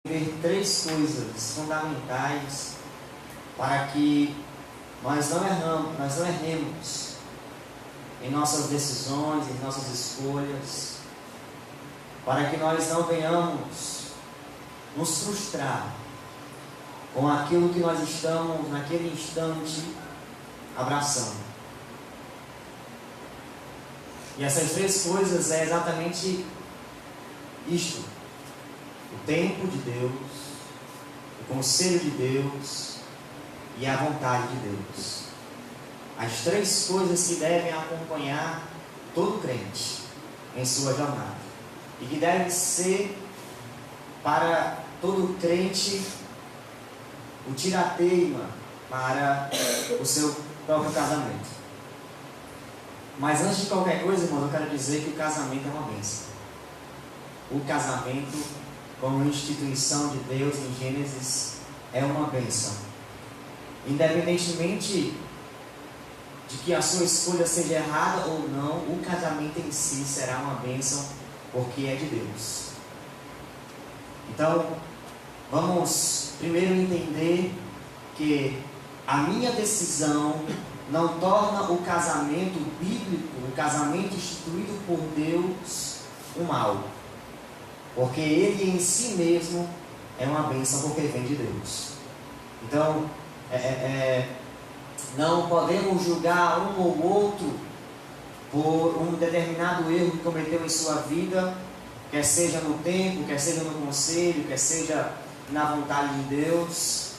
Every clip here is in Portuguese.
ver três coisas fundamentais para que nós não erremos em nossas decisões, em nossas escolhas, para que nós não venhamos nos frustrar com aquilo que nós estamos naquele instante abraçando. E essas três coisas é exatamente isto: o tempo de Deus, o conselho de Deus e a vontade de Deus. As três coisas que devem acompanhar todo crente em sua jornada e que devem ser para todo crente o tirateima para o seu próprio casamento. Mas antes de qualquer coisa, irmãos, eu quero dizer que o casamento é uma bênção. O casamento, como instituição de Deus em Gênesis, é uma bênção. Independentemente de que a sua escolha seja errada ou não, o casamento em si será uma bênção, porque é de Deus. Então, vamos primeiro entender que a minha decisão não torna o casamento bíblico, o casamento instituído por Deus, um mal. Porque ele em si mesmo é uma bênção, porque vem de Deus. Então, não podemos julgar um ou outro por um determinado erro que cometeu em sua vida, quer seja no tempo, quer seja no conselho, quer seja na vontade de Deus,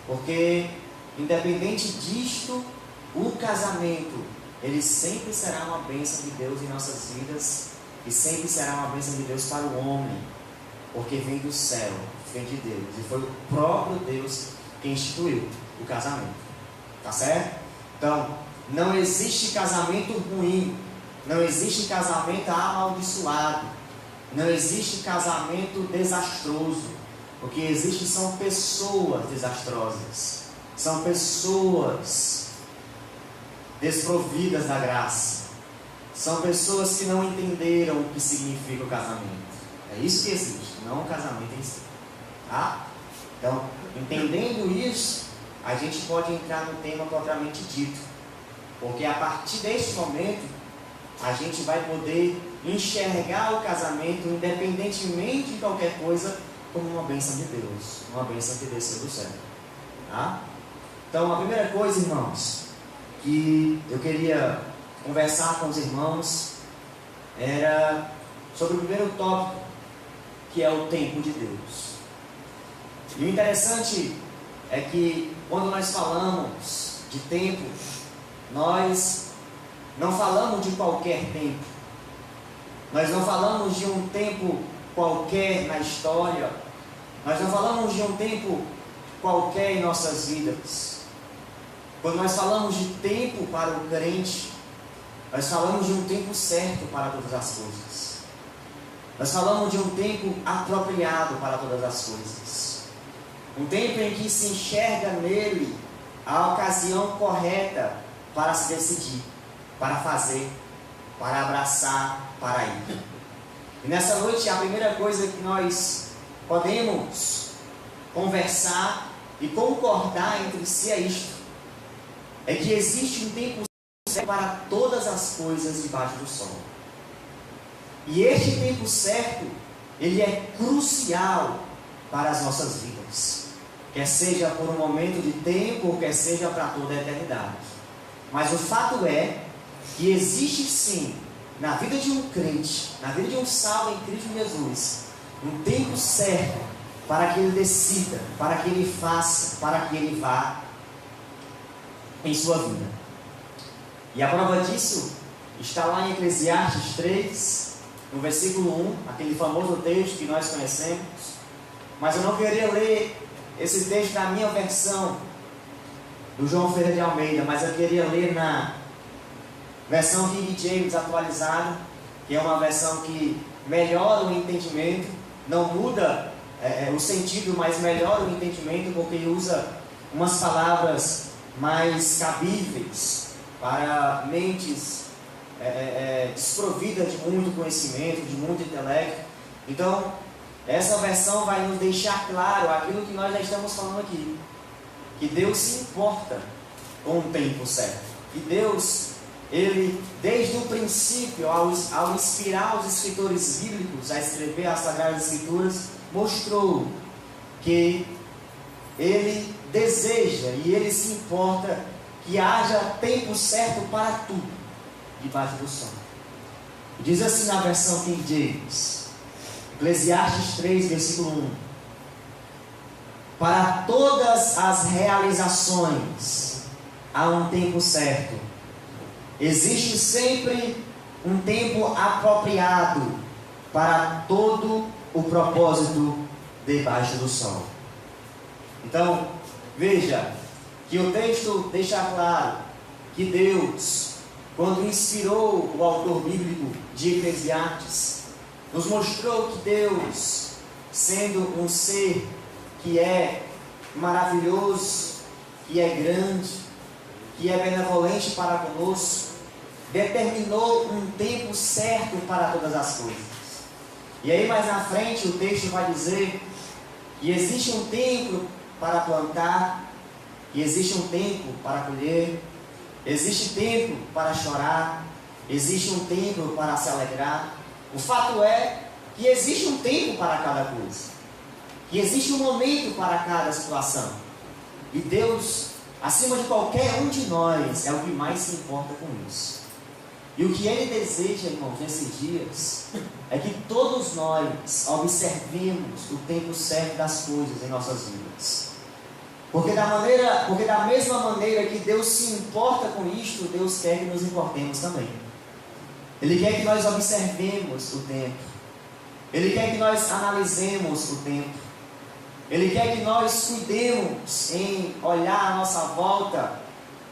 porque independente disto, o casamento, ele sempre será uma bênção de Deus em nossas vidas e sempre será uma bênção de Deus para o homem, porque vem do céu, vem de Deus, e foi o próprio Deus que instituiu o casamento. Tá certo? Então, não existe casamento ruim, não existe casamento amaldiçoado, não existe casamento desastroso. O que existe são pessoas desastrosas, são pessoas desprovidas da graça, são pessoas que não entenderam o que significa o casamento. É isso que existe, não o casamento em si. Tá? Então, entendendo isso, a gente pode entrar no tema propriamente dito, porque a partir deste momento a gente vai poder enxergar o casamento, independentemente de qualquer coisa, como uma bênção de Deus, uma bênção que desceu do céu. Tá? Então, a primeira coisa, irmãos, que eu queria conversar com os irmãos era sobre o primeiro tópico, que é o tempo de Deus. E o interessante é que quando nós falamos de tempo, nós não falamos de qualquer tempo. Nós não falamos de um tempo qualquer na história. Nós não falamos de um tempo qualquer em nossas vidas. Quando nós falamos de tempo para o crente, nós falamos de um tempo certo para todas as coisas. Nós falamos de um tempo apropriado para todas as coisas. Um tempo em que se enxerga nele a ocasião correta para se decidir, para fazer, para abraçar, para ir. E nessa noite, a primeira coisa que nós podemos conversar e concordar entre si é isto: é que existe um tempo certo para todas as coisas debaixo do sol. E este tempo certo, ele é crucial para as nossas vidas. Quer seja por um momento de tempo, ou quer seja para toda a eternidade. Mas o fato é que existe sim, na vida de um crente, na vida de um salvo em Cristo Jesus, um tempo certo para que ele decida, para que ele faça, para que ele vá em sua vida. E a prova disso está lá em Eclesiastes 3, no versículo 1, aquele famoso texto que nós conhecemos. Mas eu não queria ler esse texto na minha versão do João Ferreira de Almeida, mas eu queria ler na versão King James atualizada, que é uma versão que melhora o entendimento, não muda o sentido, mas melhora o entendimento, porque usa umas palavras mais cabíveis para mentes desprovidas de muito conhecimento, de muito intelecto. Então, essa versão vai nos deixar claro aquilo que nós já estamos falando aqui. Que Deus se importa com o tempo certo. Que Deus, Ele, desde o princípio, ao inspirar os escritores bíblicos a escrever as Sagradas Escrituras, mostrou que Ele deseja e Ele se importa que haja tempo certo para tudo debaixo do sol. Diz assim na versão King James, Eclesiastes 3, versículo 1: para todas as realizações há um tempo certo. Existe sempre um tempo apropriado para todo o propósito debaixo do sol. Então, veja que o texto deixa claro que Deus, quando inspirou o autor bíblico de Eclesiastes, nos mostrou que Deus, sendo um ser que é maravilhoso, que é grande, que é benevolente para conosco, determinou um tempo certo para todas as coisas. E aí mais na frente o texto vai dizer que existe um tempo para plantar, que existe um tempo para colher, existe tempo para chorar, existe um tempo para se alegrar. O fato é que existe um tempo para cada coisa, que existe um momento para cada situação. E Deus, acima de qualquer um de nós, é o que mais se importa com isso. E o que Ele deseja, irmãos, nesses dias, é que todos nós observemos o tempo certo das coisas em nossas vidas. Porque da mesma maneira que Deus se importa com isto, Deus quer que nos importemos também. Ele quer que nós observemos o tempo. Ele quer que nós analisemos o tempo. Ele quer que nós cuidemos em olhar à nossa volta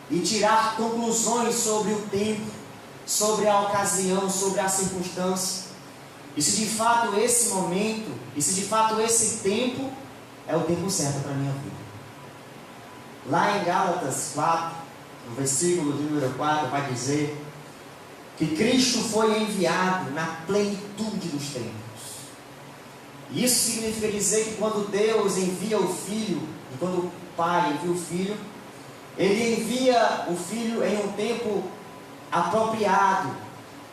e tirar conclusões sobre o tempo, sobre a ocasião, sobre a circunstância. E se de fato esse momento, e se de fato esse tempo é o tempo certo para a minha vida. Lá em Gálatas 4, no versículo de número 4, vai dizer que Cristo foi enviado na plenitude dos tempos. Isso significa dizer que quando Deus envia o Filho, e quando o Pai envia o Filho, Ele envia o Filho em um tempo apropriado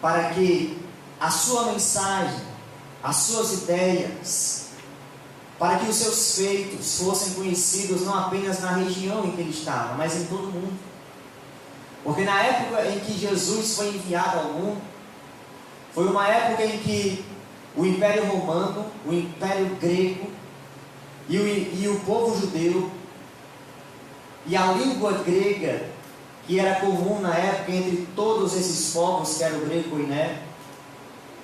para que a sua mensagem, as suas ideias, para que os seus feitos fossem conhecidos não apenas na região em que ele estava, mas em todo o mundo. Porque na época em que Jesus foi enviado ao mundo, foi uma época em que o Império Romano, o Império Grego e o povo judeu e a língua grega, que era comum na época entre todos esses povos, que era o grego koiné,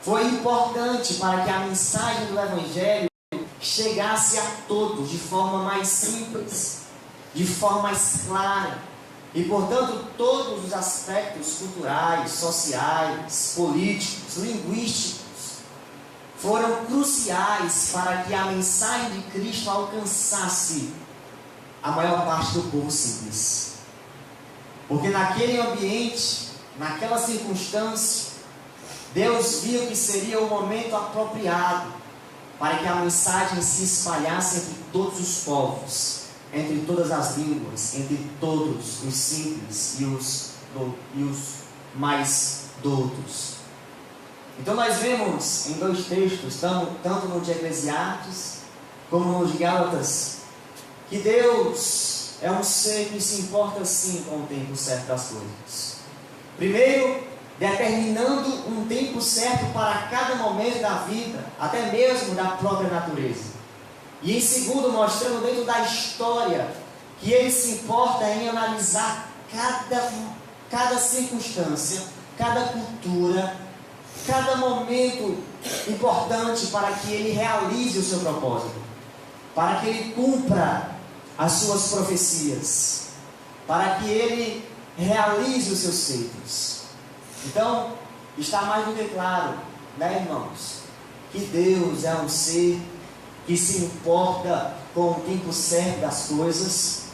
foi importante para que a mensagem do Evangelho chegasse a todos de forma mais simples, de forma mais clara. E, portanto, todos os aspectos culturais, sociais, políticos, linguísticos foram cruciais para que a mensagem de Cristo alcançasse a maior parte do povo simples. Porque naquele ambiente, naquela circunstância, Deus viu que seria o momento apropriado para que a mensagem se espalhasse entre todos os povos, entre todas as línguas, entre todos os simples e os mais doutos. Então nós vemos em dois textos, tanto no de Eclesiastes como no de Gálatas, que Deus é um ser que se importa sim com o tempo certo das coisas. Primeiro, determinando um tempo certo para cada momento da vida, até mesmo da própria natureza. E em segundo, mostrando dentro da história que Ele se importa em analisar cada circunstância, cada cultura, cada momento importante para que Ele realize o seu propósito, para que Ele cumpra as suas profecias, para que Ele realize os seus feitos. Então, está mais do que claro, né, irmãos, que Deus é um ser que se importa com o tempo certo das coisas,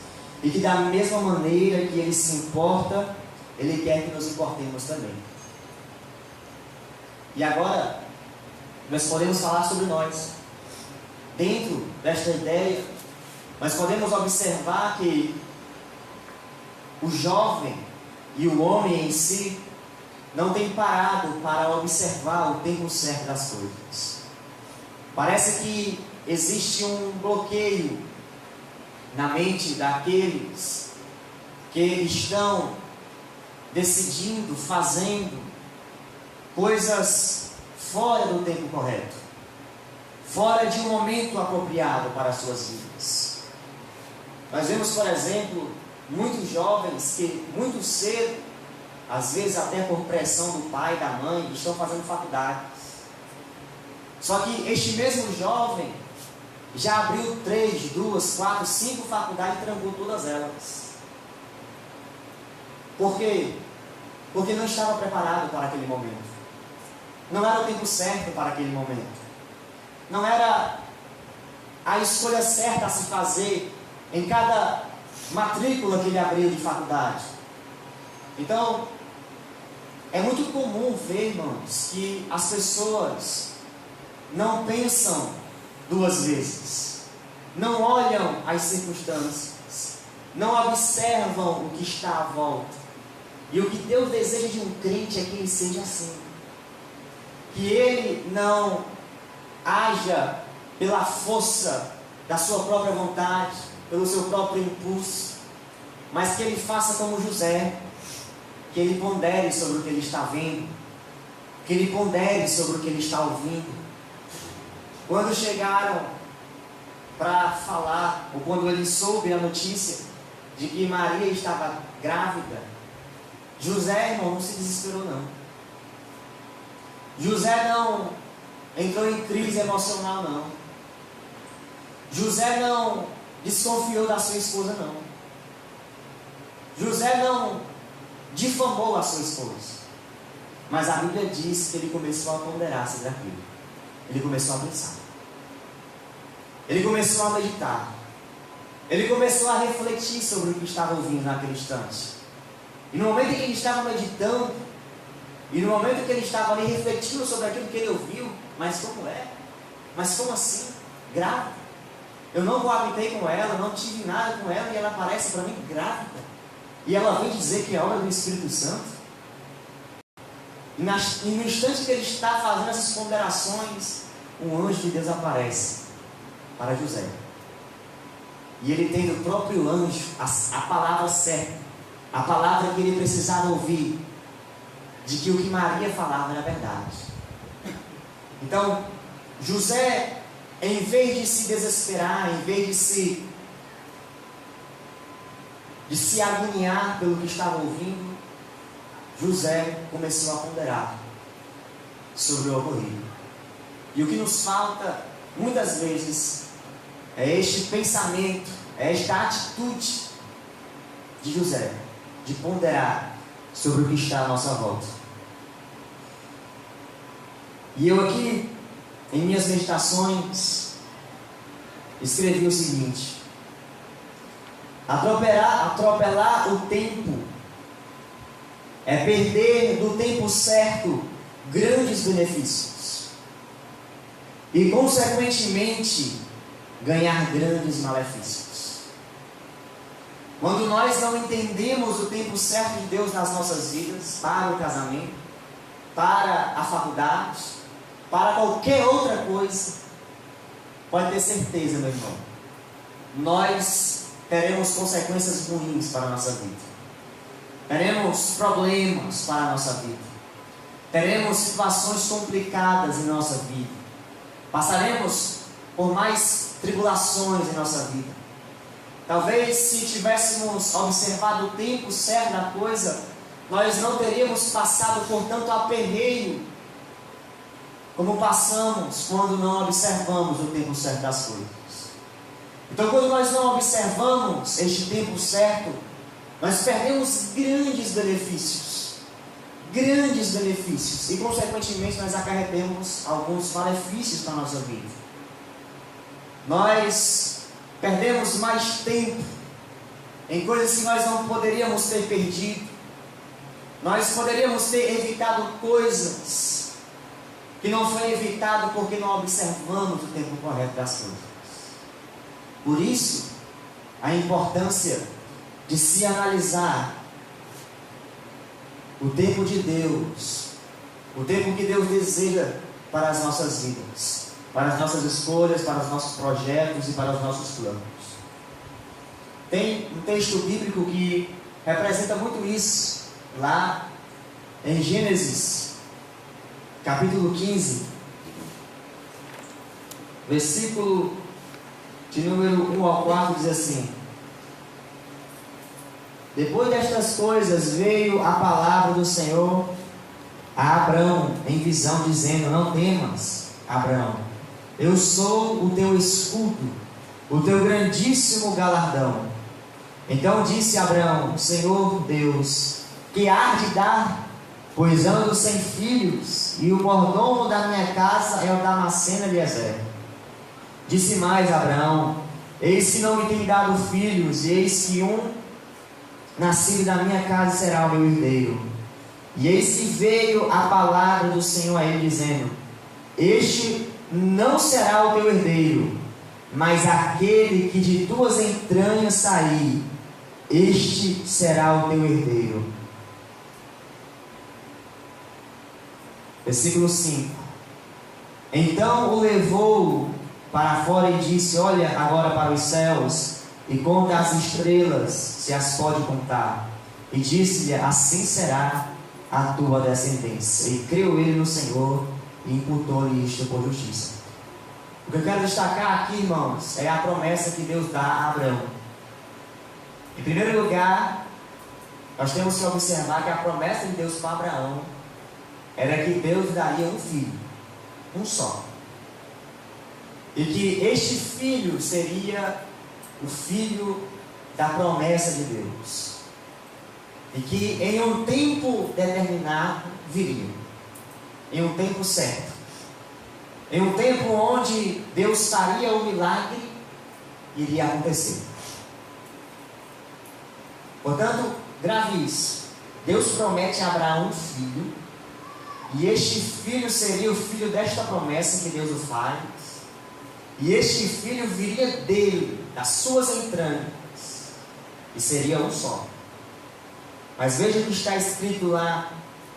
e que da mesma maneira que Ele se importa, Ele quer que nos importemos também. E agora, nós podemos falar sobre nós. dentro desta ideia, nós podemos observar que o jovem e o homem em si não tem parado para observar o tempo certo das coisas. Parece que existe um bloqueio na mente daqueles que estão decidindo, fazendo coisas fora do tempo correto, fora de um momento apropriado para as suas vidas. Nós vemos, por exemplo, muitos jovens que muito cedo, às vezes até por pressão do pai e da mãe, estão fazendo faculdades. Só que este mesmo jovem já abriu 3, 2, 4, 5 faculdades e trancou todas elas. Por quê? Porque não estava preparado para aquele momento. Não era o tempo certo para aquele momento. Não era a escolha certa a se fazer em cada matrícula que ele abriu de faculdade. Então, é muito comum ver, irmãos, que as pessoas não pensam 2 vezes, não olham as circunstâncias, não observam o que está à volta. E o que Deus deseja de um crente é que ele seja assim, que ele não haja pela força da sua própria vontade, pelo seu próprio impulso, mas que ele faça como José, que ele pondere sobre o que ele está vendo, que ele pondere sobre o que ele está ouvindo. Quando chegaram para falar, ou quando ele soube a notícia de que Maria estava grávida, José, irmão, não se desesperou não. José não entrou em crise emocional não. José não desconfiou da sua esposa não. José não difamou a sua esposa. Mas a Bíblia diz que ele começou a ponderar sobre aquilo. Ele começou a pensar. Ele começou a meditar. Ele começou a refletir sobre o que estava ouvindo naquele instante. E no momento em que ele estava meditando, e no momento em que ele estava ali refletindo sobre aquilo que ele ouviu, mas como é? Mas como assim? Grávida? Eu não coabitei com ela, não tive nada com ela, e ela aparece para mim grávida. E ela vem dizer que é obra do Espírito Santo. E no instante que ele está fazendo essas ponderações, um anjo de Deus aparece para José. E ele tem do próprio anjo a palavra certa, a palavra que ele precisava ouvir, de que o que Maria falava era verdade. Então, José, em vez de se desesperar, em vez de se agoniar pelo que estava ouvindo, José começou a ponderar sobre o ocorrido. E o que nos falta, muitas vezes, é este pensamento, é esta atitude de José, de ponderar sobre o que está à nossa volta. E eu aqui, em minhas meditações, escrevi o seguinte: atropelar o tempo é perder do tempo certo grandes benefícios e, consequentemente, ganhar grandes malefícios. Quando nós não entendemos o tempo certo de Deus nas nossas vidas, para o casamento, para a faculdade, para qualquer outra coisa, pode ter certeza, meu irmão, nós teremos consequências ruins para a nossa vida. Teremos problemas para a nossa vida. Teremos situações complicadas em nossa vida. Passaremos por mais tribulações em nossa vida. Talvez, se tivéssemos observado o tempo certo da coisa, nós não teríamos passado por tanto aperreio como passamos quando não observamos o tempo certo das coisas. Então, quando nós não observamos este tempo certo, nós perdemos grandes benefícios, e consequentemente nós acarretemos alguns malefícios para a nossa vida. Nós perdemos mais tempo em coisas que nós não poderíamos ter perdido. Nós poderíamos ter evitado coisas que não foi evitado porque não observamos o tempo correto das coisas. Por isso, a importância de se analisar o tempo de Deus, o tempo que Deus deseja para as nossas vidas, para as nossas escolhas, para os nossos projetos e para os nossos planos. Tem um texto bíblico que representa muito isso, lá em Gênesis, capítulo 15, versículo de número 1 ao 4, diz assim: depois destas coisas veio a palavra do Senhor a Abrão em visão, dizendo: não temas, Abrão, eu sou o teu escudo, o teu grandíssimo galardão. Então disse Abrão: Senhor Deus, que há de dar? Pois ando sem filhos, e o mordomo da minha casa é o Damasceno Eliezer. Disse mais Abraão: eis que não me tem dado filhos, e eis que um nascido da minha casa será o meu herdeiro. E eis que veio a palavra do Senhor a ele, dizendo: este não será o teu herdeiro, mas aquele que de tuas entranhas sair, este será o teu herdeiro. Versículo 5: então o levou para fora e disse: olha agora para os céus e conta as estrelas, se as pode contar. E disse-lhe: assim será a tua descendência. E creu ele no Senhor e imputou-lhe isto por justiça. O que eu quero destacar aqui, irmãos, é a promessa que Deus dá a Abraão. Em primeiro lugar, nós temos que observar que a promessa de Deus para Abraão era que Deus daria um filho, um só. E que este filho seria o filho da promessa de Deus. E que em um tempo determinado viria. Em um tempo certo. Em um tempo onde Deus faria o milagre, iria acontecer. Portanto, grave isso. Deus promete a Abraão um filho. E este filho seria o filho desta promessa que Deus o faz. E este filho viria dele, das suas entranhas, e seria um só. Mas veja o que está escrito lá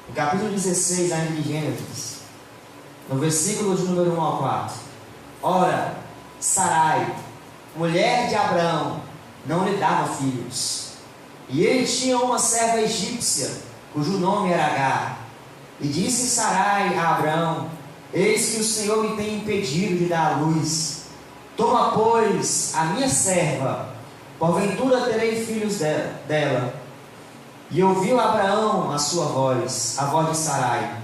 no capítulo 16, ainda de Gênesis, no versículo de número 1 ao 4. Ora, Sarai, mulher de Abraão, não lhe dava filhos. E ele tinha uma serva egípcia, cujo nome era Agar. E disse Sarai a Abraão: eis que o Senhor me tem impedido de dar à luz. Toma, pois, a minha serva, porventura terei filhos dela. E ouviu Abraão a sua voz, a voz de Sarai.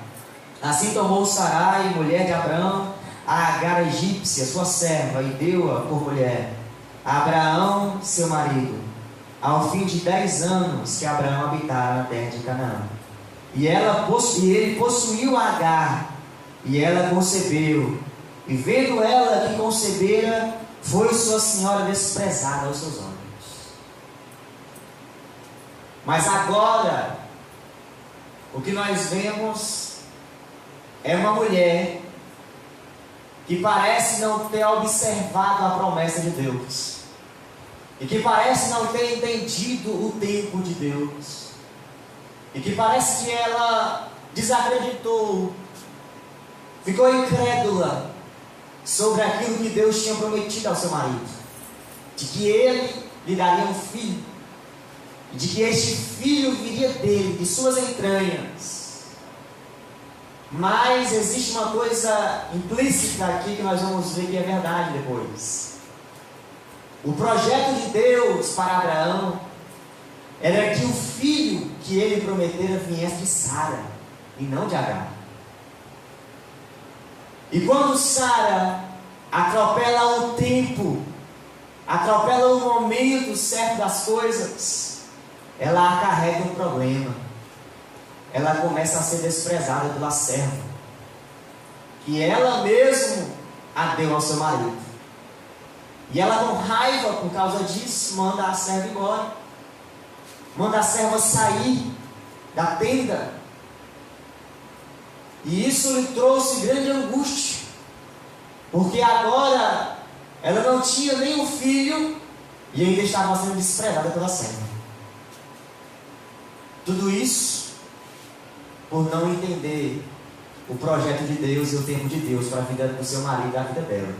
Assim tomou Sarai, mulher de Abraão, a Agar egípcia, sua serva, e deu-a por mulher a Abraão, seu marido, ao fim de 10 anos que Abraão habitara na terra de Canaã. E ele possuiu a Agar, e ela concebeu. E vendo ela que concebera, foi sua senhora desprezada aos seus olhos. Mas agora, o que nós vemos é uma mulher que parece não ter observado a promessa de Deus, e que parece não ter entendido o tempo de Deus, e que parece que ela desacreditou, ficou incrédula sobre aquilo que Deus tinha prometido ao seu marido, de que ele lhe daria um filho, e de que este filho viria dele, de suas entranhas. Mas existe uma coisa implícita aqui que nós vamos ver que é verdade depois. O projeto de Deus para Abraão era que o filho que ele prometera viesse de Sara e não de Agar. E quando Sara atropela o tempo, atropela o momento certo das coisas, ela acarreta um problema. Ela começa a ser desprezada pela serva, que ela mesma a deu ao seu marido. E ela, com raiva por causa disso, manda a serva embora, manda a serva sair da tenda. E isso lhe trouxe grande angústia, porque agora ela não tinha nenhum filho e ainda estava sendo desprezada pela serva. Tudo isso por não entender o projeto de Deus e o tempo de Deus para a vida do seu marido e a vida dela.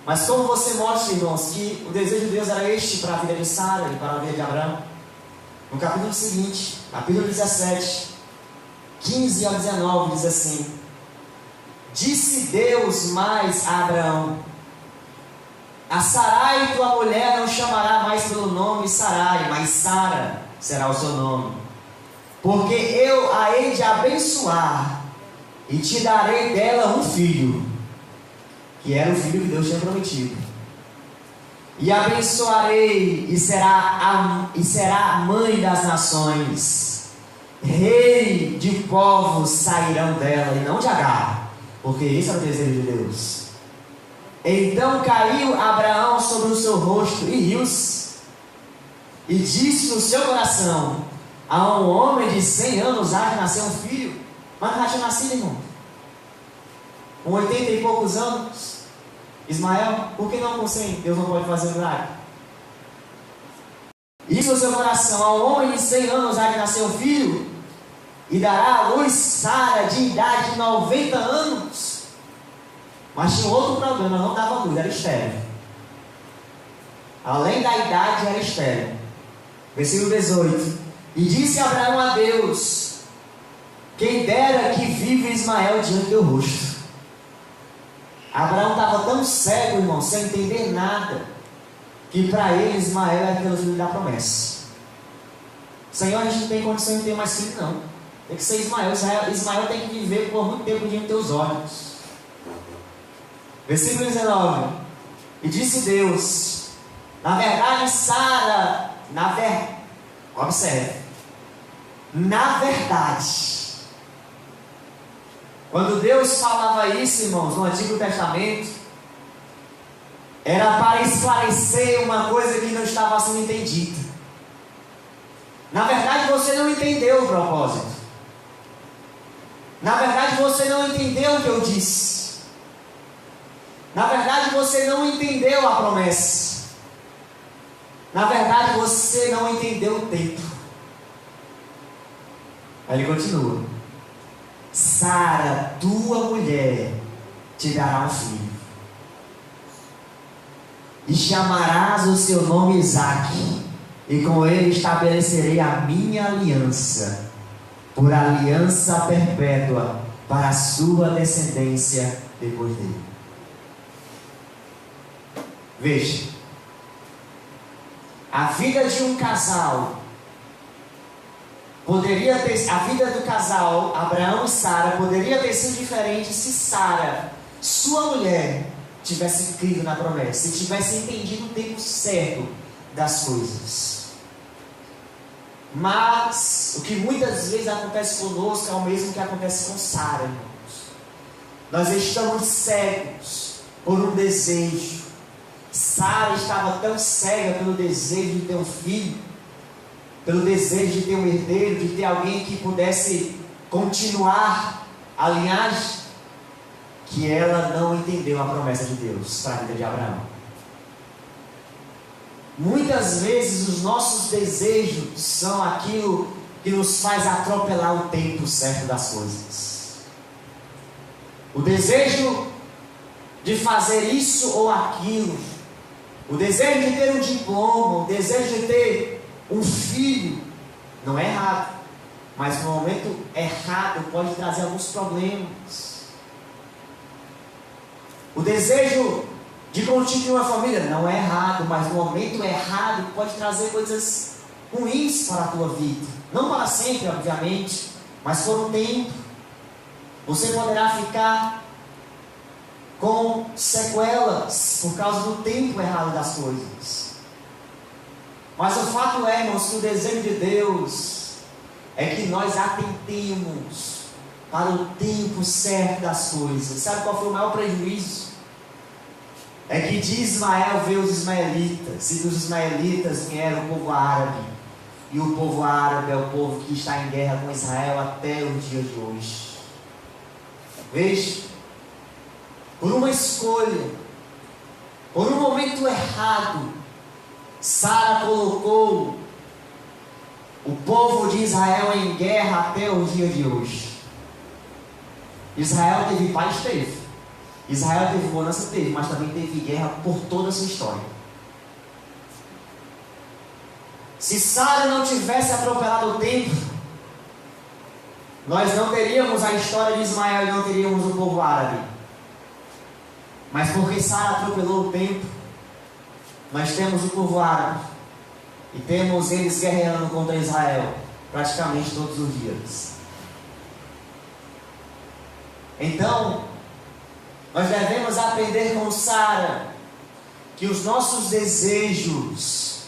Mas como você mostra, irmãos, que o desejo de Deus era este para a vida de Sara e para a vida de Abraão? No capítulo seguinte, capítulo 17, 15 ao 19, diz assim: Disse Deus mais a Abraão: A Sarai tua mulher não chamará mais pelo nome Sarai, mas Sara será o seu nome, porque eu a hei de abençoar e te darei dela um filho, que era o filho que Deus tinha prometido. E abençoarei e será a mãe das nações, rei de povos sairão dela, e não de Agar, porque esse é o desejo de Deus. Então caiu Abraão sobre o seu rosto e riu-se, e disse no seu coração: a um homem de 100 anos há de nascer um filho. Mas não já tinha nascido, irmão, com 80 e poucos anos, Ismael. Por que não com 100? Deus não pode fazer milagre. Disse no seu coração: a um homem de 100 anos há de nascer um filho, e dará à luz Sara, de idade de 90 anos. Mas tinha outro problema, não dava luz, era estéril. Além da idade, era estéril. Versículo 18: E disse Abraão a Deus: quem dera que viva Ismael diante do teu rosto. Abraão estava tão cego, irmão, sem entender nada, que para ele Ismael era aquele filho da promessa. Senhor, a gente não tem condição de ter mais filho, não. Tem que ser Ismael. Ismael tem que viver por muito tempo diante dos teus olhos. Versículo 19: E disse Deus: na verdade, Sara, observe, na verdade, quando Deus falava isso, irmãos, no Antigo Testamento, era para esclarecer uma coisa que não estava sendo entendida. Na verdade, você não entendeu o propósito. Na verdade, você não entendeu o que eu disse. Na verdade, você não entendeu a promessa. Na verdade, você não entendeu o tempo. Aí ele continua: Sara, tua mulher, te dará um filho, e chamarás o seu nome Isaque, e com ele estabelecerei a minha aliança, por aliança perpétua para a sua descendência depois dele. Veja, a vida de um casal poderia ter, a vida do casal Abraão e Sara poderia ter sido diferente se Sara, sua mulher, tivesse crido na promessa e tivesse entendido o tempo certo das coisas. Mas o que muitas vezes acontece conosco é o mesmo que acontece com Sara, irmãos. Nós estamos cegos por um desejo. Sara estava tão cega pelo desejo de ter um filho, pelo desejo de ter um herdeiro, de ter alguém que pudesse continuar a linhagem, que ela não entendeu a promessa de Deus para a vida de Abraão. Muitas vezes os nossos desejos são aquilo que nos faz atropelar o tempo certo das coisas. O desejo de fazer isso ou aquilo, o desejo de ter um diploma, o desejo de ter um filho, não é errado, mas no momento errado pode trazer alguns problemas. O desejo de constituir uma família não é errado, mas no momento errado pode trazer coisas ruins para a tua vida. Não para sempre, obviamente, mas por um tempo. Você poderá ficar com sequelas por causa do tempo errado das coisas. Mas o fato é, irmãos, que o desejo de Deus é que nós atentemos para o tempo certo das coisas. Sabe qual foi o maior prejuízo? É que de Ismael veio os ismaelitas, e dos ismaelitas vieram o povo árabe, e o povo árabe é o povo que está em guerra com Israel até os dias de hoje. Veja, por uma escolha, por um momento errado, Sara colocou o povo de Israel em guerra até o dia de hoje. Israel teve paz? Teve. Israel teve bonança? Teve, mas também teve guerra por toda a sua história. Se Sara não tivesse atropelado o tempo, nós não teríamos a história de Ismael e não teríamos o povo árabe. Mas porque Sara atropelou o tempo, nós temos o povo árabe e temos eles guerreando contra Israel praticamente todos os dias. Então, nós devemos aprender com Sara que os nossos desejos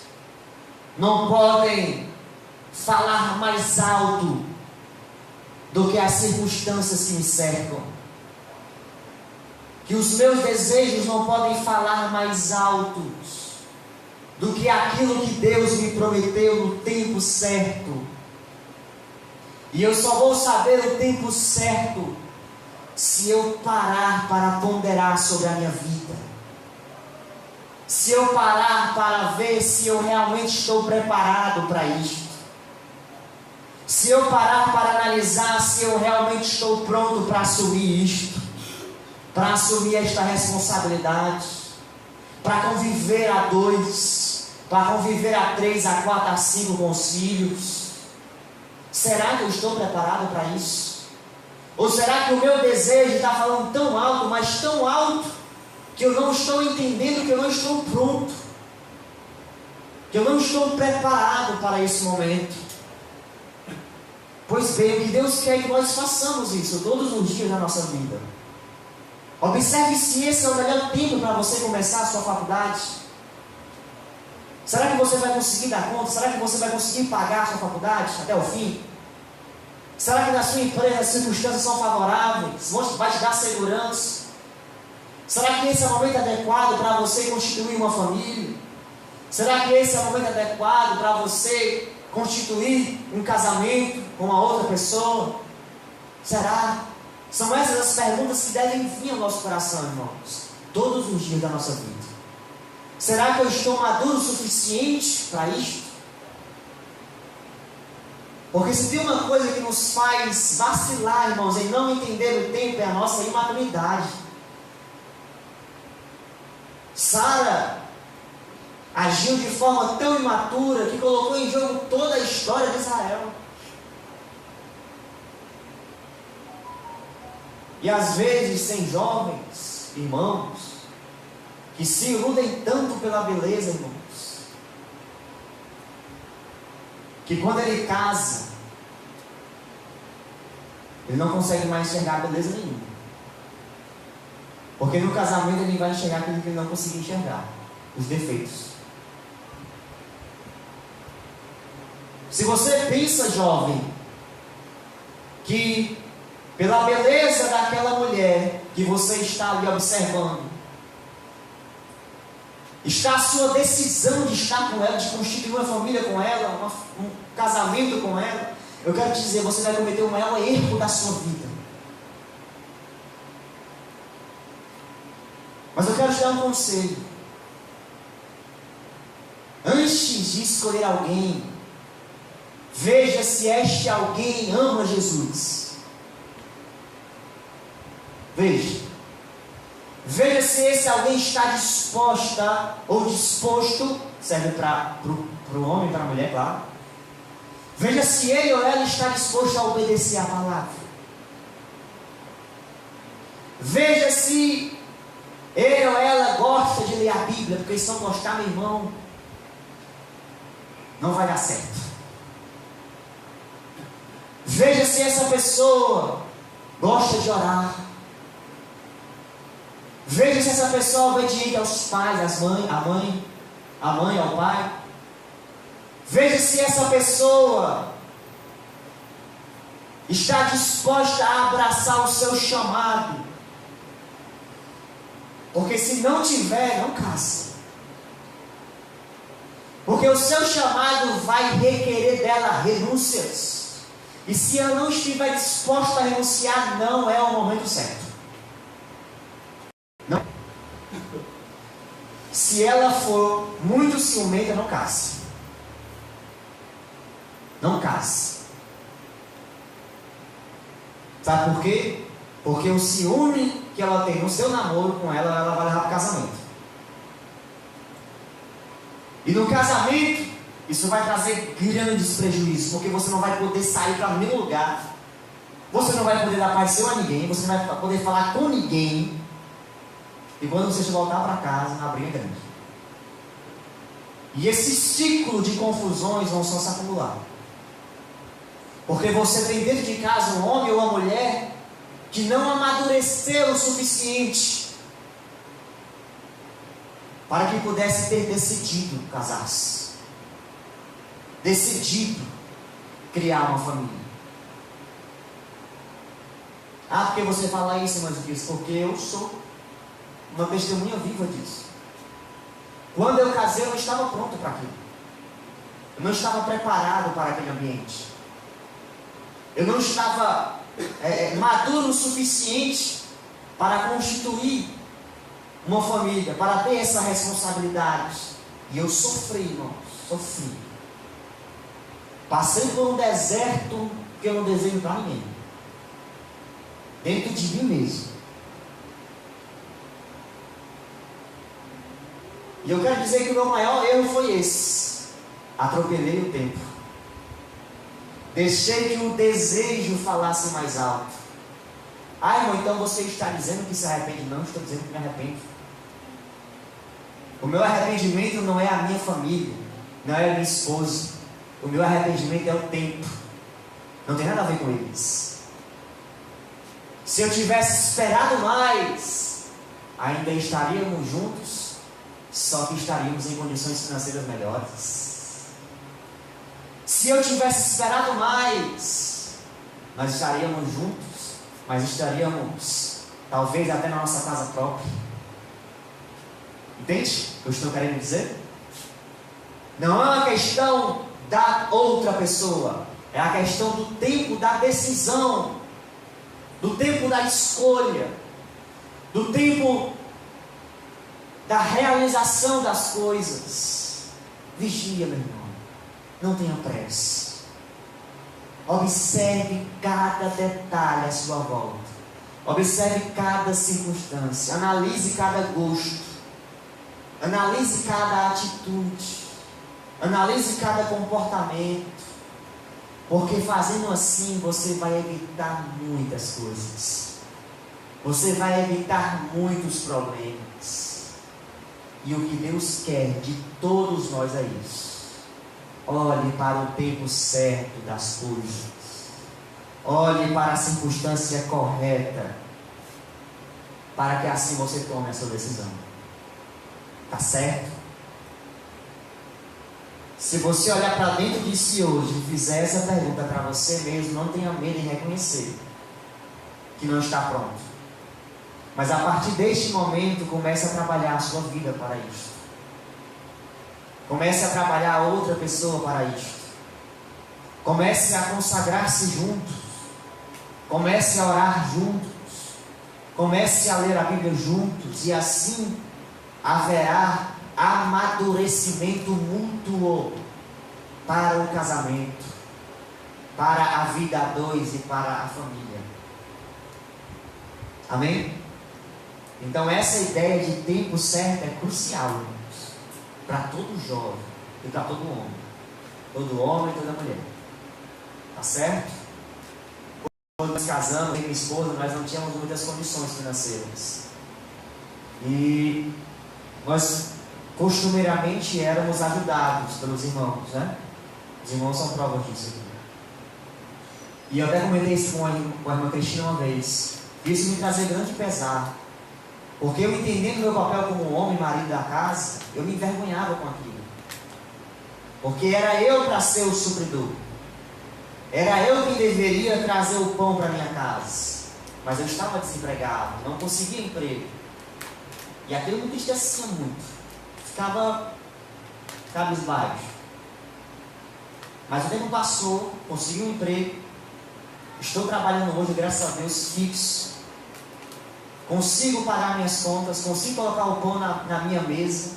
não podem falar mais alto do que as circunstâncias que me cercam. Que os meus desejos não podem falar mais altos do que aquilo que Deus me prometeu no tempo certo. E eu só vou saber o tempo certo se eu parar para ponderar sobre a minha vida. Se eu parar para ver se eu realmente estou preparado para isto. Se eu parar para analisar se eu realmente estou pronto para assumir isto. Para assumir esta responsabilidade. Para conviver a 2. Para conviver a 3, a 4, a 5 com os filhos. Será que eu estou preparado para isso? Ou será que o meu desejo está falando tão alto, mas tão alto, que eu não estou entendendo, que eu não estou pronto, que eu não estou preparado para esse momento? Pois bem, o que Deus quer é que nós façamos isso todos os dias da nossa vida. Observe se esse é o melhor tempo para você começar a sua faculdade. Será que você vai conseguir dar conta? Será que você vai conseguir pagar a sua faculdade até o fim? Será que na sua empresa as circunstâncias são favoráveis? Vai te dar segurança? Será que esse é o momento adequado para você constituir uma família? Será que esse é o momento adequado para você constituir um casamento com uma outra pessoa? Será? São essas as perguntas que devem vir ao nosso coração, irmãos, todos os dias da nossa vida. Será que eu estou maduro o suficiente para isto? Porque se tem uma coisa que nos faz vacilar, irmãos, em não entender o tempo, é a nossa imaturidade. Sara agiu de forma tão imatura que colocou em jogo toda a história de Israel. E às vezes tem jovens, irmãos, que se iludem tanto pela beleza, irmãos, que quando ele casa, ele não consegue mais enxergar beleza nenhuma. Porque no casamento ele vai enxergar aquilo que ele não conseguiu enxergar, os defeitos. Se você pensa, jovem, que pela beleza daquela mulher que você está ali observando, está a sua decisão de estar com ela, de constituir uma família com ela, um casamento com ela, eu quero te dizer, você vai cometer o maior erro da sua vida. Mas eu quero te dar um conselho. Antes de escolher alguém, veja se este alguém ama Jesus. Veja se esse alguém está disposta ou disposto, serve para o homem e para a mulher, claro. Veja se ele ou ela está disposto a obedecer a palavra. Veja se ele ou ela gosta de ler a Bíblia, porque se não gostar, meu irmão, não vai dar certo. Veja se essa pessoa gosta de orar. Veja se essa pessoa é obediente aos pais, a mãe ao pai. Veja se essa pessoa está disposta a abraçar o seu chamado. Porque se não tiver, não casa. Porque o seu chamado vai requerer dela renúncias. E se ela não estiver disposta a renunciar, não é o momento certo. Não. Se ela for muito ciumenta, não case. Não case. Sabe por quê? Porque o ciúme que ela tem no seu namoro com ela, ela vai levar para o casamento. E no casamento, isso vai trazer grandes prejuízos, porque você não vai poder sair para nenhum lugar, você não vai poder dar paixão a ninguém, você não vai poder falar com ninguém, e quando você voltar para casa, a briga é grande. E esse ciclo de confusões vão só se acumular. Porque você tem dentro de casa um homem ou uma mulher que não amadureceu o suficiente para que pudesse ter decidido casar-se, decidido criar uma família. Ah, porque você fala isso, mas diz, porque eu sou uma testemunha viva disso. Quando eu casei, eu não estava pronto para aquilo. Eu não estava preparado para aquele ambiente. Eu não estava maduro o suficiente para constituir uma família, para ter essa responsabilidade. E eu sofri, irmãos, sofri. Passei por um deserto que eu não desejo para ninguém. Dentro de mim mesmo. E eu quero dizer que o meu maior erro foi esse. Atropelei o tempo. Deixei que o desejo falasse mais alto. Ah, irmão, então você está dizendo que se arrepende? Não, estou dizendo que me arrependo. O meu arrependimento não é a minha família, não é a minha esposa. O meu arrependimento é o tempo. Não tem nada a ver com eles. Se eu tivesse esperado mais, ainda estaríamos juntos, só que estaríamos em condições financeiras melhores. Se eu tivesse esperado mais, nós estaríamos juntos, mas estaríamos talvez até na nossa casa própria. Entende o que eu estou querendo dizer? Não é uma questão da outra pessoa, é a questão do tempo da decisão, do tempo da escolha, do tempo da realização das coisas. Vigia, meu irmão. Não tenha pressa. Observe cada detalhe à sua volta. Observe cada circunstância. Analise cada gosto. Analise cada atitude. Analise cada comportamento. Porque fazendo assim você vai evitar muitas coisas. Você vai evitar muitos problemas. E o que Deus quer de todos nós é isso. Olhe para o tempo certo das coisas. Olhe para a circunstância correta. Para que assim você tome a sua decisão. Tá certo? Se você olhar para dentro de si hoje e fizer essa pergunta para você mesmo, não tenha medo em reconhecer que não está pronto. Mas a partir deste momento, comece a trabalhar a sua vida para isso. Comece a trabalhar outra pessoa para isto. Comece a consagrar-se juntos. Comece a orar juntos. Comece a ler a Bíblia juntos. E assim haverá amadurecimento mútuo para o casamento, para a vida a dois e para a família. Amém? Então essa ideia de tempo certo é crucial, irmãos, para todo jovem e para todo homem. Todo homem e toda mulher. Tá certo? Quando nós casamos, eu e minha esposa, nós não tínhamos muitas condições financeiras. E nós costumeiramente éramos ajudados pelos irmãos, né? Os irmãos são provas disso aqui. E eu até comentei isso com a irmã Cristina uma vez. Isso me trazia grande pesar. Porque eu entendendo meu papel como homem, marido da casa, eu me envergonhava com aquilo. Porque era eu para ser o supridor. Era eu quem deveria trazer o pão para minha casa. Mas eu estava desempregado, não conseguia emprego. E aquilo me entristecia muito. Ficava cabisbaixo. Mas o tempo passou, consegui um emprego. Estou trabalhando hoje, graças a Deus, fixo. Consigo pagar minhas contas, consigo colocar o pão na minha mesa,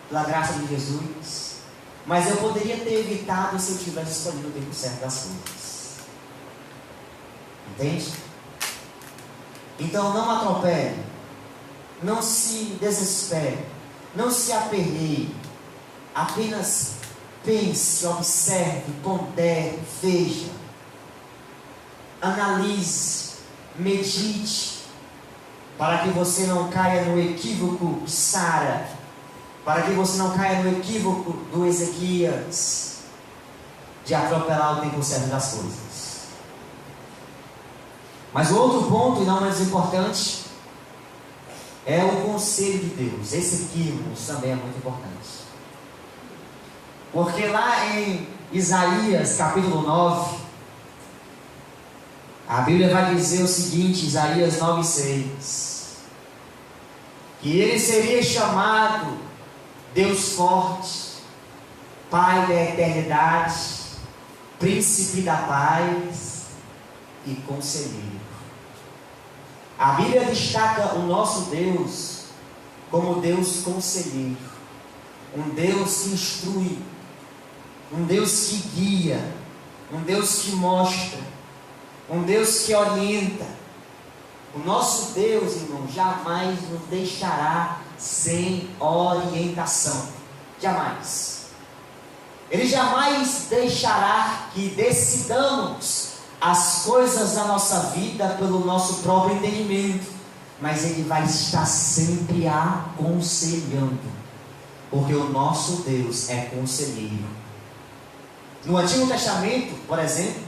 pela graça de Jesus. Mas eu poderia ter evitado se eu tivesse escolhido o tempo certo das coisas. Entende? Então não atropele, não se desespere, não se aperreie. Apenas pense, observe, pondere, veja, analise, medite, para que você não caia no equívoco de Sara, para que você não caia no equívoco do Ezequias, de atropelar o tempo certo das coisas. Mas o outro ponto, e não menos importante, é o conselho de Deus. Esse aqui, irmãos, também é muito importante. Porque lá em Isaías capítulo 9, a Bíblia vai dizer o seguinte, Isaías 9:6, que ele seria chamado Deus forte, Pai da eternidade, Príncipe da paz e Conselheiro. A Bíblia destaca o nosso Deus como Deus conselheiro, um Deus que instrui, um Deus que guia, um Deus que mostra, um Deus que orienta. O nosso Deus, irmão, jamais nos deixará sem orientação. Jamais. Ele jamais deixará que decidamos as coisas da nossa vida pelo nosso próprio entendimento, mas Ele vai estar sempre aconselhando, porque o nosso Deus é conselheiro. No Antigo Testamento, por exemplo,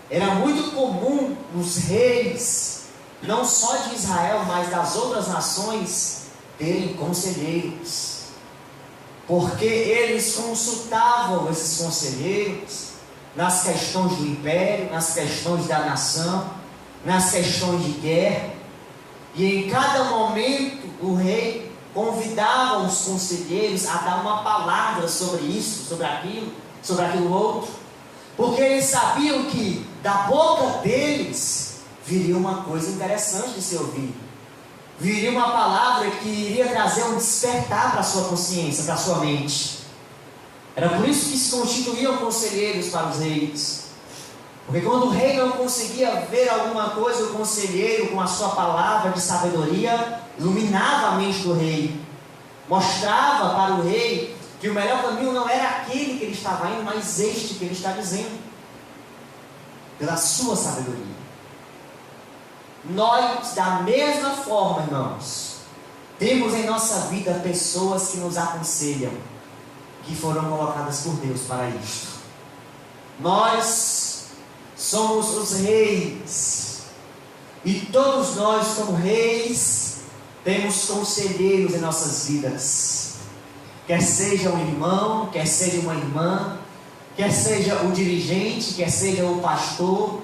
era muito comum os reis, não só de Israel, mas das outras nações, terem conselheiros, porque eles consultavam esses conselheiros nas questões do império, nas questões da nação, nas questões de guerra, e em cada momento o rei convidava os conselheiros a dar uma palavra sobre isso, sobre aquilo outro, porque eles sabiam que da boca deles viria uma coisa interessante de se ouvir, viria uma palavra que iria trazer um despertar para a sua consciência, para a sua mente. Era por isso que se constituíam conselheiros para os reis, porque quando o rei não conseguia ver alguma coisa, o conselheiro, com a sua palavra de sabedoria, iluminava a mente do rei, mostrava para o rei que o melhor caminho não era aquele que ele estava indo, mas este que ele está dizendo, pela sua sabedoria. Nós, da mesma forma, irmãos, temos em nossa vida pessoas que nos aconselham, que foram colocadas por Deus para isto. Nós somos os reis, e todos nós, como reis, temos conselheiros em nossas vidas, quer seja um irmão, quer seja uma irmã, quer seja o dirigente, quer seja o pastor,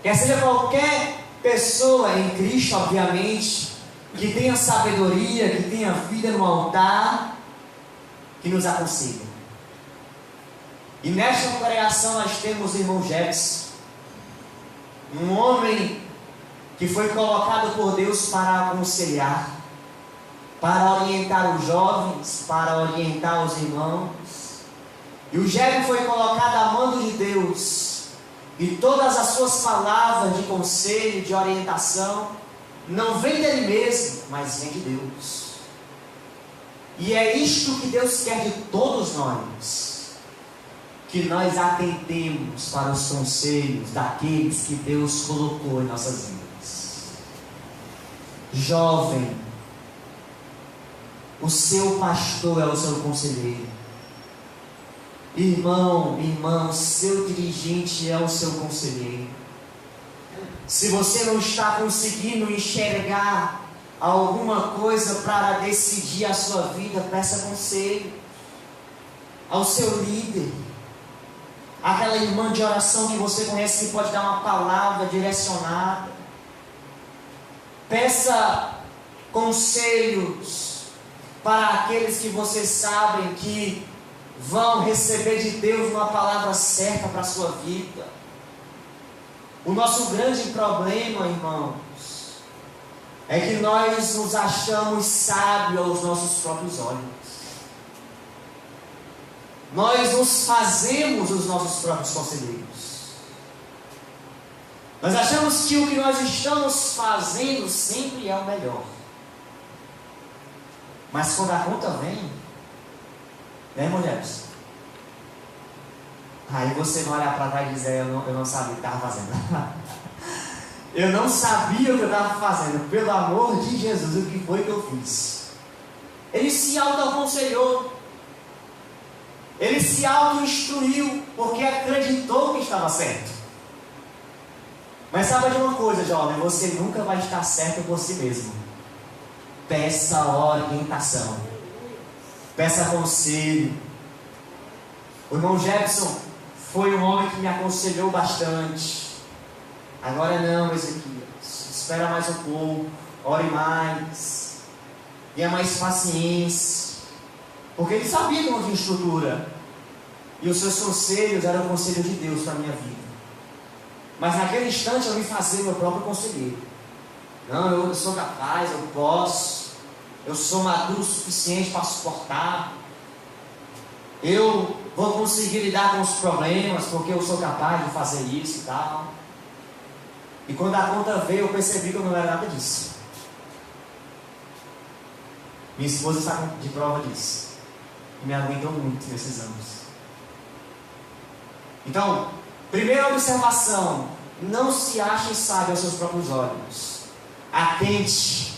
quer seja qualquer pessoa em Cristo, obviamente, que tenha sabedoria, que tenha vida no altar, que nos aconselha. E nesta congregação nós temos o irmão Jefferson, um homem que foi colocado por Deus para aconselhar, para orientar os jovens, para orientar os irmãos. E o Jefferson foi colocado a mando de Deus, e todas as suas palavras de conselho, de orientação, não vem dele mesmo, mas vem de Deus. E é isto que Deus quer de todos nós, que nós atentemos para os conselhos daqueles que Deus colocou em nossas vidas. Jovem, o seu pastor é o seu conselheiro. Irmão, irmã, seu dirigente é o seu conselheiro. Se você não está conseguindo enxergar alguma coisa para decidir a sua vida, peça conselho ao seu líder, aquela irmã de oração que você conhece, que pode dar uma palavra direcionada. Peça conselhos para aqueles que vocês sabem que vão receber de Deus uma palavra certa para a sua vida. O nosso grande problema, irmãos, é que nós nos achamos sábios aos nossos próprios olhos. Nós nos fazemos os nossos próprios conselheiros. Nós achamos que o que nós estamos fazendo sempre é o melhor. Mas quando a conta vem, né, mulheres? Aí você vai olhar para trás e dizer, eu não sabia o que estava fazendo. Eu não sabia o que eu estava fazendo. Pelo amor de Jesus, o que foi que eu fiz? Ele se autoaconselhou. Ele se auto-instruiu, porque acreditou que estava certo. Mas sabe de uma coisa, jovem? Você nunca vai estar certo por si mesmo. Peça orientação. Peça conselho. O irmão Jefferson foi um homem que me aconselhou bastante. Agora não, Ezequias. Espera mais um pouco. Ore mais. Tenha mais paciência. Porque ele sabia que não tinha estrutura. E os seus conselhos eram o conselho de Deus para a minha vida. Mas naquele instante eu me fazia meu próprio conselheiro. Não, eu sou capaz, eu posso. Eu sou maduro o suficiente para suportar. Eu vou conseguir lidar com os problemas, porque eu sou capaz de fazer isso e tal. E quando a conta veio, eu percebi que eu não era nada disso. Minha esposa está de prova disso. E me aguentou muito nesses anos. Então, primeira observação: não se ache sábio aos seus próprios olhos. Atente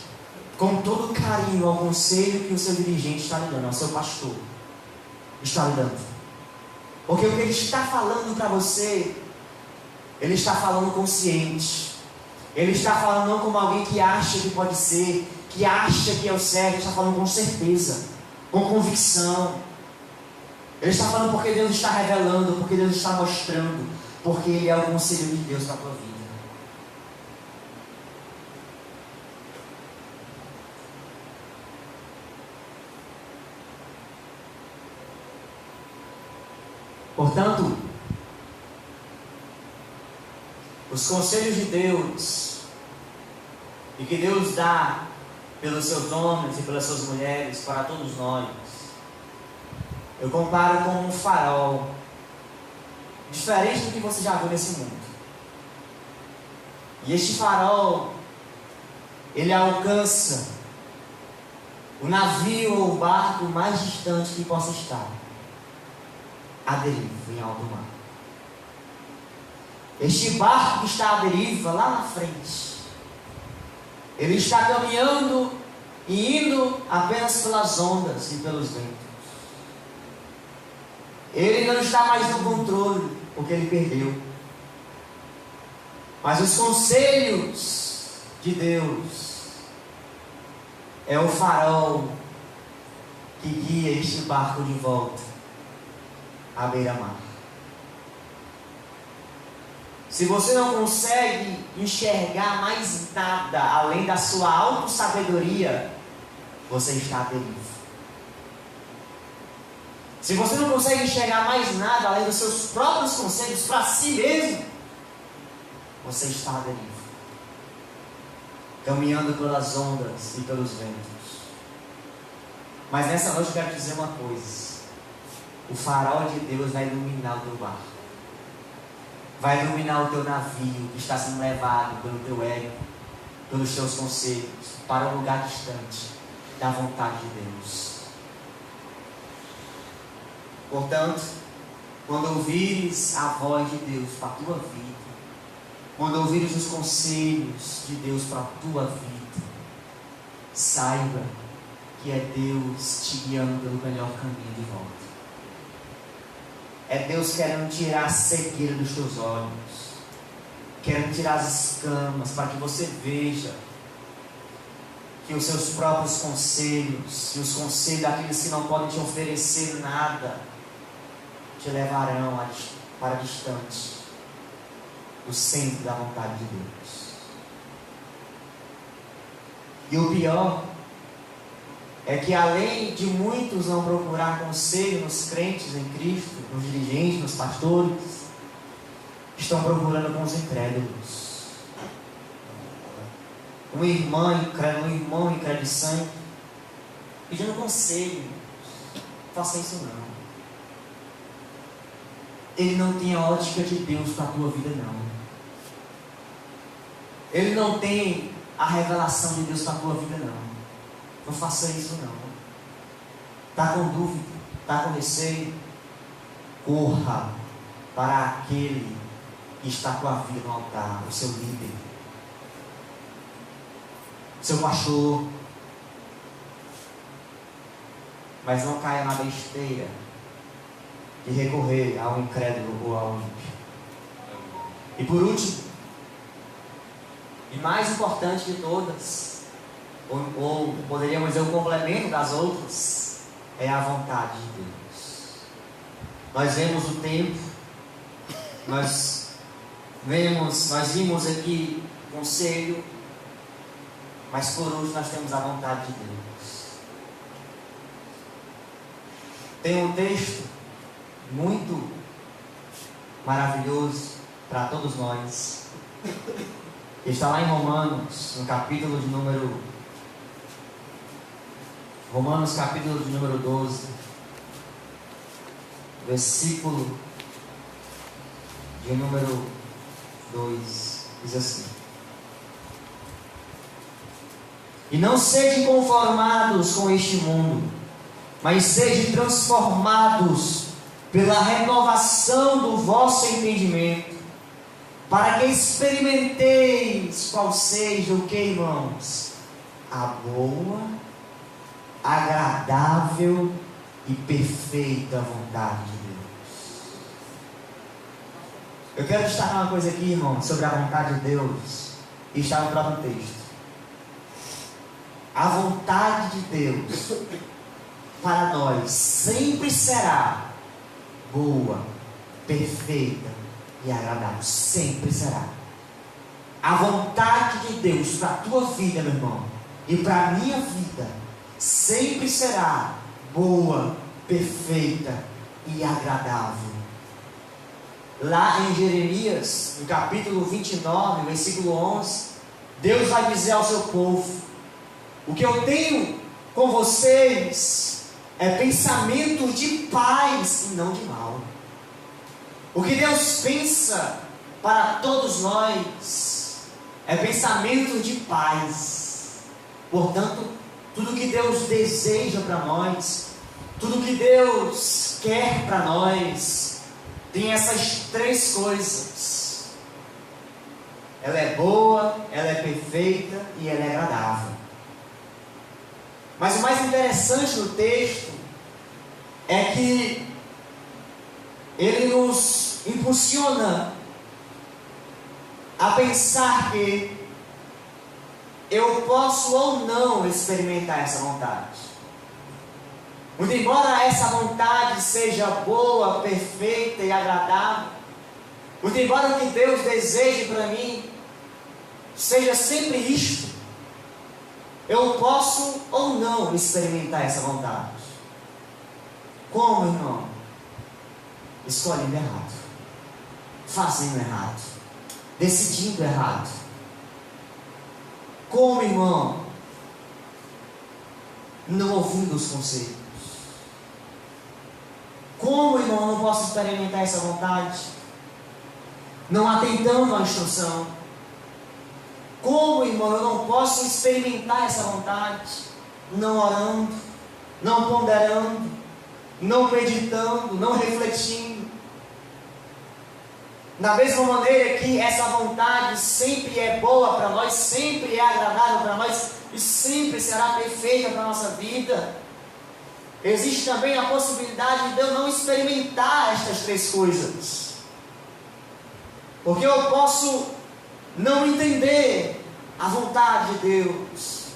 com todo carinho ao conselho que o seu dirigente está lhe dando, ao seu pastor está lhe dando. Porque o que ele está falando para você, ele está falando consciente. Ele está falando não como alguém que acha que pode ser, que acha que é o certo. Ele está falando com certeza, com convicção. Ele está falando porque Deus está revelando, porque Deus está mostrando, porque Ele é o conselho de Deus para a tua vida. Portanto, os conselhos de Deus, e que Deus dá pelos seus homens e pelas suas mulheres para todos nós, eu comparo com um farol, diferente do que você já viu nesse mundo. E este farol, ele alcança o navio ou o barco mais distante que possa estar, à deriva, em alto mar. Este barco que está à deriva, lá na frente, ele está caminhando e indo apenas pelas ondas e pelos ventos. Ele não está mais no controle, porque ele perdeu. Mas os conselhos de Deus é o farol que guia este barco de volta à beira-mar. Se você não consegue enxergar mais nada além da sua autossabedoria, você está à deriva. Se você não consegue enxergar mais nada além dos seus próprios conselhos para si mesmo, você está à deriva, caminhando pelas ondas e pelos ventos. Mas nessa noite eu quero te dizer uma coisa: o farol de Deus vai iluminar o teu barco, vai iluminar o teu navio que está sendo levado pelo teu ego, pelos teus conselhos, para um lugar distante da vontade de Deus. Portanto, quando ouvires a voz de Deus para a tua vida, quando ouvires os conselhos de Deus para a tua vida, saiba que é Deus te guiando pelo melhor caminho de volta. É Deus querendo tirar a cegueira dos teus olhos, querendo tirar as escamas, para que você veja que os seus próprios conselhos e os conselhos daqueles que não podem te oferecer nada te levarão para distante do centro da vontade de Deus. E o pior é que, além de muitos não procurar conselho nos crentes em Cristo, nos dirigentes, nos pastores, estão procurando com os incrédulos. Um irmão incrédulo pedindo conselho. Faça isso não. Ele não tem a ótica de Deus para a tua vida não. Ele não tem a revelação de Deus para a tua vida não. Não faça isso não. Está com dúvida, está com receio? Corra para aquele que está com a vida no altar, o seu líder, seu pastor. Mas não caia na besteira de recorrer ao incrédulo ou ao ímpio. E por último, e mais importante de todas, ou poderíamos dizer o complemento das outras, é a vontade de Deus. Nós vemos o tempo, nós vimos aqui o conselho, mas por último nós temos a vontade de Deus. Tem um texto muito maravilhoso para todos nós. Está lá em Romanos, no capítulo de número 12, versículo de número 2, diz assim: E não sejam conformados com este mundo, mas sejam transformados pela renovação do vosso entendimento, para que experimenteis qual seja o que, irmãos? A boa, agradável e perfeita vontade de Deus. Eu quero destacar uma coisa aqui, irmãos, sobre a vontade de Deus, e está no próprio texto. A vontade de Deus para nós sempre será boa, perfeita e agradável. Sempre será. A vontade de Deus para a tua vida, meu irmão, e para a minha vida, sempre será boa, perfeita e agradável. Lá em Jeremias, no capítulo 29, versículo 11, Deus vai dizer ao seu povo: o que eu tenho com vocês é pensamento de paz e não de mal. O que Deus pensa para todos nós é pensamento de paz. Portanto, tudo que Deus deseja para nós, tudo que Deus quer para nós, tem essas três coisas. Ela é boa, ela é perfeita e ela é agradável. Mas o mais interessante do texto é que ele nos impulsiona a pensar que eu posso ou não experimentar essa vontade. Muito embora essa vontade seja boa, perfeita e agradável, muito embora o que Deus deseje para mim seja sempre isto, eu posso ou não experimentar essa vontade. Como, irmão? Escolhendo errado, fazendo errado, decidindo errado. Como, irmão? Não ouvindo os conselhos. Como, irmão, eu não posso experimentar essa vontade? Não atentando à instrução. Como, irmão, eu não posso experimentar essa vontade? Não orando, não ponderando, não meditando, não refletindo. Da mesma maneira que essa vontade sempre é boa para nós, sempre é agradável para nós e sempre será perfeita para a nossa vida, existe também a possibilidade de eu não experimentar estas três coisas. Porque eu posso não entender a vontade de Deus,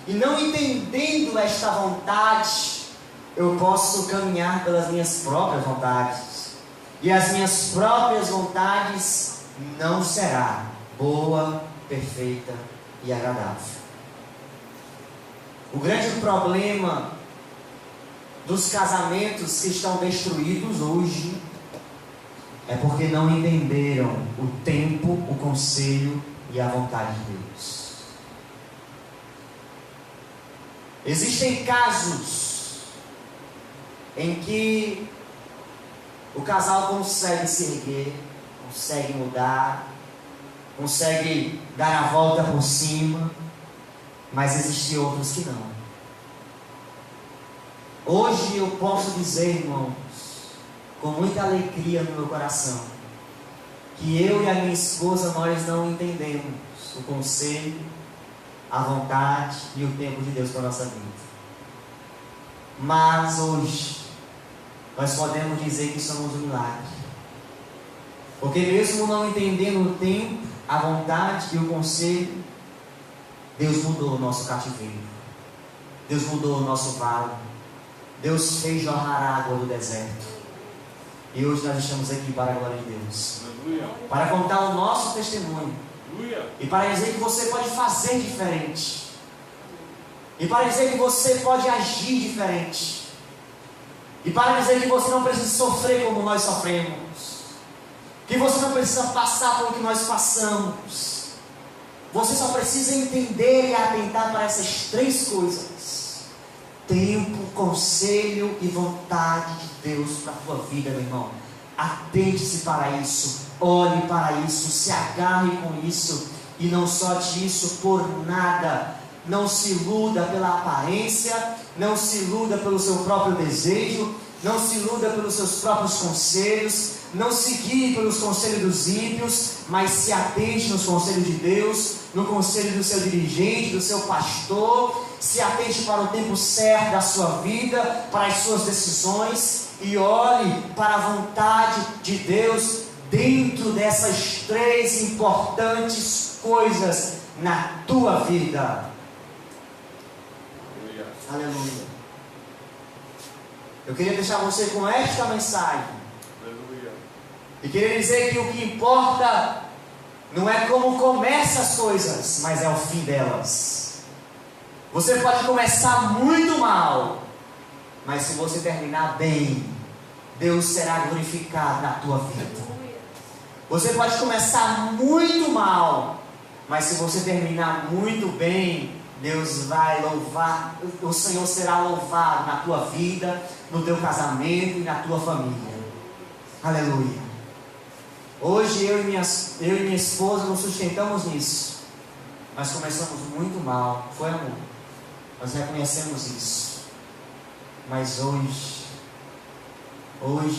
e não entendendo esta vontade, eu posso caminhar pelas minhas próprias vontades, e as minhas próprias vontades não será boa, perfeita e agradável. O grande problema dos casamentos que estão destruídos hoje é porque não entenderam o tempo, o conselho e a vontade de Deus. Existem casos em que o casal consegue se erguer, consegue mudar, consegue dar a volta por cima, mas existem outros que não. Hoje eu posso dizer, irmãos, com muita alegria no meu coração, que eu e a minha esposa, nós não entendemos o conselho, a vontade e o tempo de Deus para a nossa vida. Mas hoje, nós podemos dizer que somos um milagre. Porque mesmo não entendendo o tempo, a vontade e o conselho, Deus mudou o nosso cativeiro. Deus mudou o nosso vale. Deus fez jorrar água do deserto. E hoje nós estamos aqui para a glória de Deus. Aleluia. Para contar o nosso testemunho. Aleluia. E para dizer que você pode fazer diferente. E para dizer que você pode agir diferente. E para dizer que você não precisa sofrer como nós sofremos. Que você não precisa passar por o que nós passamos. Você só precisa entender e atentar para essas três coisas: tempo, conselho e vontade de Deus para a tua vida, meu irmão. Atente-se para isso, olhe para isso, se agarre com isso. E não só disso, por nada. Não se iluda pela aparência, não se iluda pelo seu próprio desejo, não se iluda pelos seus próprios conselhos, não se guie pelos conselhos dos ímpios, mas se atente nos conselhos de Deus, no conselho do seu dirigente, do seu pastor. Se atente para o tempo certo da sua vida, para as suas decisões, e olhe para a vontade de Deus dentro dessas três importantes coisas na tua vida. Aleluia. Eu queria deixar você com esta mensagem. Aleluia. E queria dizer que o que importa não é como começa as coisas, mas é o fim delas. Você pode começar muito mal, mas se você terminar bem, Deus será glorificado na tua vida. Você pode começar muito mal, mas se você terminar muito bem, Deus vai louvar, o Senhor será louvado na tua vida, no teu casamento e na tua família. Aleluia. Hoje eu e minha esposa nos sustentamos nisso. Nós começamos muito mal, foi amor. Nós reconhecemos isso. Mas hoje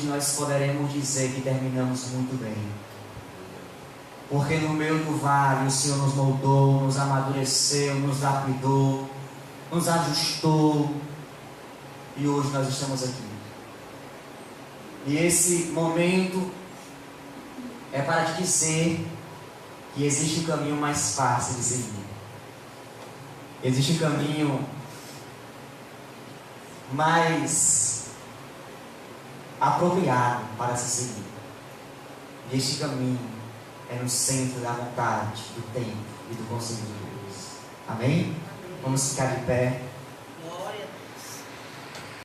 nós poderemos dizer que terminamos muito bem. Porque no meio do vale o Senhor nos moldou, nos amadureceu, nos lapidou, nos ajustou. E hoje nós estamos aqui. E esse momento é para te dizer que existe um caminho mais fácil de seguir. Existe um caminho mais apropriado para se seguir. E este caminho é no centro da vontade, do tempo e do conselho de Deus. Amém? Vamos ficar de pé.